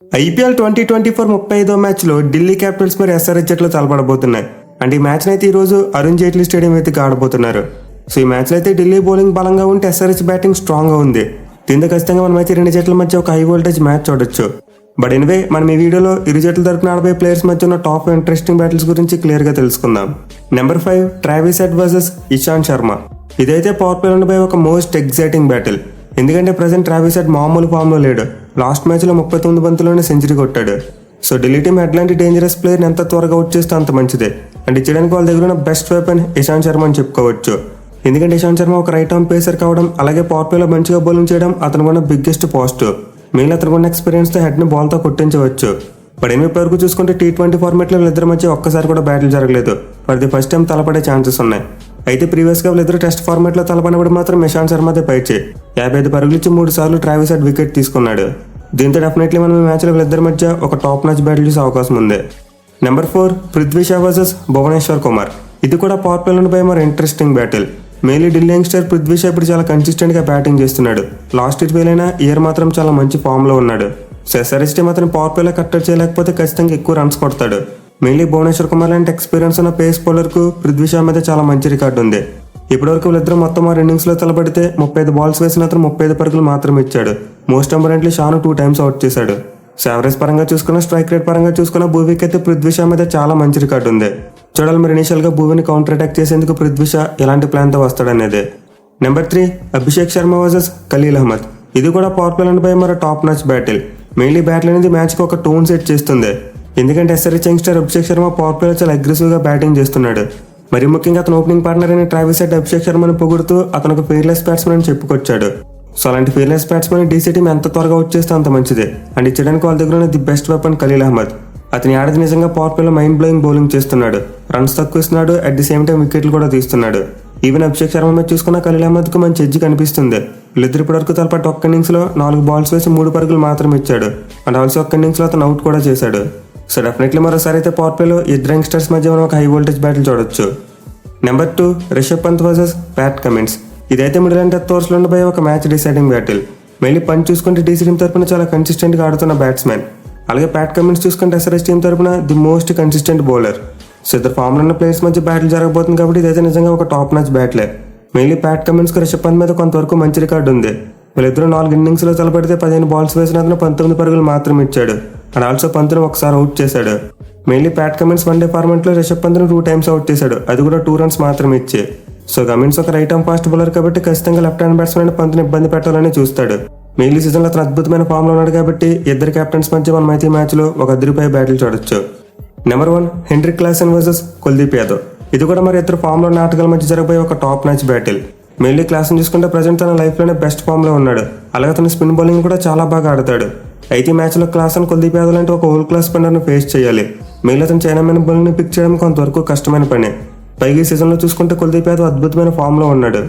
IPL 2024 35వ మ్యాచ్లో Delhi Capitals మరి SRH జట్లు తలపడబోతున్నాయి. అంటే ఈ మ్యాచ్ని అయితే ఈరోజు అరుణ్ జైట్లీ స్టేడియం అయితే ఆడబోతున్నారు. సో ఈ మ్యాచ్లో అయితే ఢిల్లీ బౌలింగ్ బలంగా ఉంటే ఎస్ఆర్హెచ్ బ్యాటింగ్ స్ట్రాంగ్గా ఉంది. దీంతో ఖచ్చితంగా మనం అయితే రెండు జట్ల మధ్య ఒక హై వోల్టేజ్ మ్యాచ్ చూడొచ్చు. బట్ ఎనివే మనం ఈ వీడియోలో ఇరు జట్ల తరపున ఆడబోయే ప్లేయర్స్ మధ్య ఉన్న టాప్ ఇంట్రెస్టింగ్ బ్యాటిల్స్ గురించి క్లియర్గా తెలుసుకుందాం. Number 5 Travis head versus Ishant Sharma. ఇదైతే పవర్ ప్లే ఉండబోయే ఒక మోస్ట్ ఎగ్జైటింగ్ బ్యాటిల్. ఎందుకంటే ప్రజెంట్ ట్రావిస్ హెడ్ మామూలు ఫామ్లో లేడు. లాస్ట్ మ్యాచ్లో 39 బంతుల్లోనే సెంచరీ కొట్టాడు. సో ఢిల్లీ టీం ఎట్లాంటి డేంజరస్ ప్లేయర్ని ఎంత త్వరగా అవుట్ చేస్తే అంత మంచిదే. అండ్ ఇచ్చడానికి వాళ్ళ దగ్గర ఉన్న బెస్ట్ వెపన్ ఇషాంత్ శర్మ అని చెప్పుకోవచ్చు. ఎందుకంటే ఇషాంత్ శర్మ ఒక రైట్ ఆర్మ్ పేసర్ కావడం, అలాగే పవర్ ప్లేలో మంచిగా బౌలింగ్ చేయడం అతనికి ఉన్న బిగ్గెస్ట్ పాజిటివ్. మెయిన్ అతనికి ఉన్న ఎక్స్పీరియన్స్తో హెడ్ని బాల్తో కొట్టించవచ్చు. బట్ ఎనిమిది వరకు చూసుకుంటే T20 ఫార్మాట్లో వీళ్ళిద్దరి మధ్య ఒక్కసారి కూడా బ్యాటిల్ జరగలేదు. ఫర్ ది ఫస్ట్ టైం తలపడే ఛాన్సెస్ ఉన్నాయి. అయితే ప్రీవియస్గా వీళ్ళిద్దరు టెస్ట్ ఫార్మాట్లో తలపడినప్పుడు మాత్రం ఇషాంత్ శర్మదే పైచే 55 పరుగులు ఇచ్చి 3 సార్లు ట్రావిస్ హెడ్ వికెట్ తీసుకున్నాడు. దీంతో డెఫినెట్లీ మనం ఈ మ్యాచ్లో వీళ్ళిద్దరి మధ్య ఒక టాప్ మ్యాచ్ బ్యాటిల్ చూసే అవకాశం ఉంది. Number 4 Prithvi Shaw versus Bhuvneshwar Kumar. ఇది కూడా పవర్ ప్లేలో ఉండిపోయే మరి interesting battle. Mainly Delhi youngster Prithvi Shaw ఇప్పుడు చాలా కన్సిస్టెంట్గా బ్యాటింగ్ చేస్తున్నాడు. లాస్ట్ ఇయర్ ఫెయిల్ అయినా ఇయర్ మాత్రం చాలా మంచి ఫామ్లో ఉన్నాడు. సో ఎస్ఆర్హెచ్ టీం అతను పవర్ ప్లేలో కట్టడి చేయలేకపోతే ఖచ్చితంగా ఎక్కువ రన్స్ కొడతాడు. మెయిన్లీ భువనేశ్వర్ కుమార్ లాంటి ఎక్స్పీరియన్స్ ఉన్న పేస్ బౌలర్కు పృథ్వీ షా మీద చాలా మంచి రికార్డు ఉంది. ఇప్పటివరకు వీళ్ళిద్దరూ మొత్తం 6 ఇన్నింగ్స్లో తలపడితే 35 బాల్స్ వేసిన అతను 35 పరుగులు మాత్రమే ఇచ్చాడు. మోస్ట్ ఇంపార్టెంట్లీ షాను 2 టైమ్స్ అవుట్ చేశాడు. సో యావరేజ్ పరంగా చూసుకున్న, స్ట్రైక్ రేట్ పరంగా చూసుకున్న భూవీకి అయితే పృథ్వీ షా మీద చాలా మంచి రికార్డు ఉంది. చూడాలి మరి ఇనిషియల్గా భూవిని కౌంటర్ అటాక్ చేసేందుకు పృథ్వీ షా ఎలాంటి ప్లాన్తో వస్తాడనేది. Number 3 Abhishek Sharma versus Khaleel Ahmed. ఇది కూడా పవర్ ప్లే పై మరి top match battle. Mainly battle అనేది మ్యాచ్కి ఒక టోన్ సెట్ చేస్తుంది. ఎందుకంటే SRH youngster Abhishek Sharma power ప్లేలో చాలా అగ్రెసివ్గా బ్యాటింగ్ చేస్తున్నాడు. మరి ముఖ్యంగా అతను ఓపెనింగ్ పార్ట్నర్ అయిన ట్రావిస్ హెడ్ అభిషేక్ శర్మని పొగుడుతూ అతను ఒక ఫెయిర్లెస్ బ్యాట్స్మెన్ అని చెప్పుకొచ్చాడు. సో అలాంటి ఫెయిర్లెస్ బ్యాట్స్మెన్ డీసీ టీం ఎంత త్వరగా అవుట్ చేస్తే అంత మంచిదే. అండ్ ఇచ్చడానికి వాళ్ళ దగ్గర ఉన్న the best weapon Khaleel Ahmed. అతని ఆడది నిజంగా పవర్ ప్లేలో మైండ్ బ్లోయింగ్ బౌలింగ్ చేస్తున్నాడు. రన్స్ తక్కువ ఇస్తున్నాడు, అట్ ది సేమ్ టైం వికెట్లు కూడా తీస్తున్నాడు. ఈవెన్ అభిషేక్ శర్మ మీద చూసుకున్న ఖలీల్ అహ్మద్కు మంచి ఎడ్జ్ కనిపిస్తుంది. వీళ్ళిద్దరు ఇప్పటివరకు తలపట్టి ఒక్క ఇన్నింగ్స్లో 4 బాల్స్ వేసి 3 పరుగులు మాత్రం ఇచ్చాడు. అండ్ ఆల్సో ఒక్క ఇన్నింగ్స్లో అతను అవుట్ కూడా చేశాడు. సో డెఫినెట్లీ మరోసారి అయితే పవర్ ప్లేలో ఇద్దరు యంగ్స్టర్స్ మధ్య మనం ఒక హై వోల్టేజ్ బ్యాటిల్ చూడొచ్చు. Number 2 Rishabh Pant versus Pat Cummins. ఇదైతే మిడిల్ అండ్ డెత్ ఓవర్స్లో ఉండబోయే ఒక match deciding battle. Mainly Pant చూసుకుంటే డీసీ టీం తరపున చాలా కన్సిస్టెంట్గా ఆడుతున్న బ్యాట్స్మెన్. అలాగే ప్యాట్ కమిన్స్ చూసుకుంటే ఎస్ఆర్హెచ్ టీం తరపున the most consistent bowler. So ఇద్దరు ఫామ్లో ఉన్న ప్లేయర్స్ మధ్య బ్యాటిల్ జరగబోతుంది కాబట్టి ఇదైతే నిజంగా ఒక టాప్ మ్యాచ్ బ్యాటిలే. మెయిన్లీ ప్యాట్ కమిన్స్కి రిషబ్ పంత్ మీద కొంతవరకు మంచి రికార్డు ఉంది. వీళ్ళిద్దరూ 4 ఇన్నింగ్స్లో తలపడితే 15 బాల్స్ వేసిన అతను 19 పరుగులు మాత్రం ఇచ్చాడు. అండ్ ఆల్సో పంత్ను ఒకసారి అవుట్ చేశాడు. మెయిన్లీ ప్యాట్ కమిన్స్ వన్డే ఫార్మాట్లో రిషబ్ పంత్ను 2 టైమ్స్ అవుట్ చేశాడు, అది కూడా 2 రన్స్ మాత్రం ఇచ్చి. సో కమిన్స్ ఒక రైట్ ఆర్మ్ ఫాస్ట్ బౌలర్ కాబట్టి ఖచ్చితంగా లెఫ్ట్ హ్యాండ్ బ్యాట్స్మెన్ పంత్ని ఇబ్బంది పెట్టాలని చూస్తాడు. మెయిన్లీ సీజన్లో అతను అద్భుతమైన ఫామ్లో ఉన్నాడు కాబట్టి ఇద్దరు కెప్టెన్స్ మధ్య మనం అయితే మ్యాచ్లో ఒక అదిరిపోయే బ్యాటిల్ చూడొచ్చు. Number 1 Heinrich Klaasen versus Kuldeep Yadav. ఇది కూడా మరి ఇద్దరు ఫామ్లో ఉన్న ఆటగాల మధ్య జరగబోయే ఒక top match battle. Mainly Klaasen చూసుకుంటే ప్రజెంట్ తన లైఫ్లోనే బెస్ట్ ఫామ్లో ఉన్నాడు. అలాగే తన స్పిన్ బౌలింగ్ కూడా చాలా బాగా ఆడతాడు. అయితే ఈ మ్యాచ్లో క్లాసెన్ కుల్దీప్ యాదవ్ లాంటి ఒక ఓల్డ్ క్లాస్ స్పిన్నర్ను ఫేస్ చేయాలి. మెయిన్లీ అతను చైనామెన్ బౌలింగ్ని పిక్ చేయడం కొంతవరకు కష్టమైన పని. పైగా ఈ సీజన్లో చూసుకుంటే కుల్దీప్ యాదవ్ అద్భుతమైన ఫామ్లో ఉన్నాడు.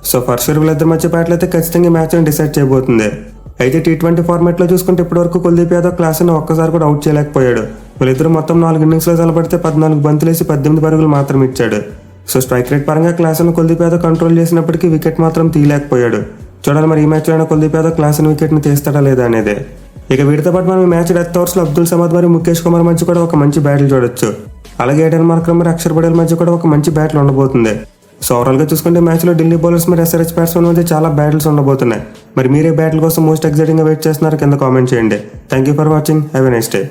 సో ఫర్ షూర్ వీళ్ళిద్దరి మధ్య బ్యాటిల్ అయితే ఖచ్చితంగా ఈ మ్యాచ్ని డిసైడ్ చేయబోతుంది. అయితే T20 ఫార్మాట్లో చూసుకుంటే ఇప్పటివరకు కుల్దీప్ యాదవ్ క్లాస్ని ఒక్కసారి కూడా అవుట్ చేయలేకపోయాడు. వీళ్ళిద్దరూ మొత్తం 4 ఇన్నింగ్స్లో తలపడితే 14 బంతులేసి 18 పరుగులు మాత్రం ఇచ్చాడు. సో స్ట్రైక్ రేట్ పరంగా క్లాస్ను కుల్దీప్ యాదవ్ కంట్రోల్ చేసినప్పటికీ వికెట్ మాత్రం తీయలేకపోయాడు. చూడాలి మరి ఈ మ్యాచ్లో కుల్దీప్ యాదవ్ క్లాస్ని వికెట్ని తీస్తాడా లేదా అనేది. ఇక వీటితో పాటు మనం ఈ మ్యాచ్ డెత్ ఓవర్స్లో అబ్దుల్ సమద్ మరియు ముఖేష్ కుమార్ మధ్య కూడా ఒక మంచి బ్యాటిల్ చూడొచ్చు. అలాగే ఏడెన్ మార్కర్ మరియు అక్షర్ పటేల్ మధ్య కూడా ఒక మంచి బ్యాటిల్ ఉండబోతుంది. సో ఓవరాల్గా చూసుకుంటే మ్యాచ్లో ఢిల్లీ బౌలర్స్ మరి ఎస్ఆర్హెచ్ బ్యాట్స్మెన్ మధ్య చాలా బ్యాటిల్స్ ఉండబోతున్నాయి. మరి మీరే బ్యాటిల్ కోసం మోస్ట్ ఎక్సైటింగ్గా వెయిట్ చేస్తున్నారు కింద కామెంట్ చేయండి. Thank you for watching. Have a nice day.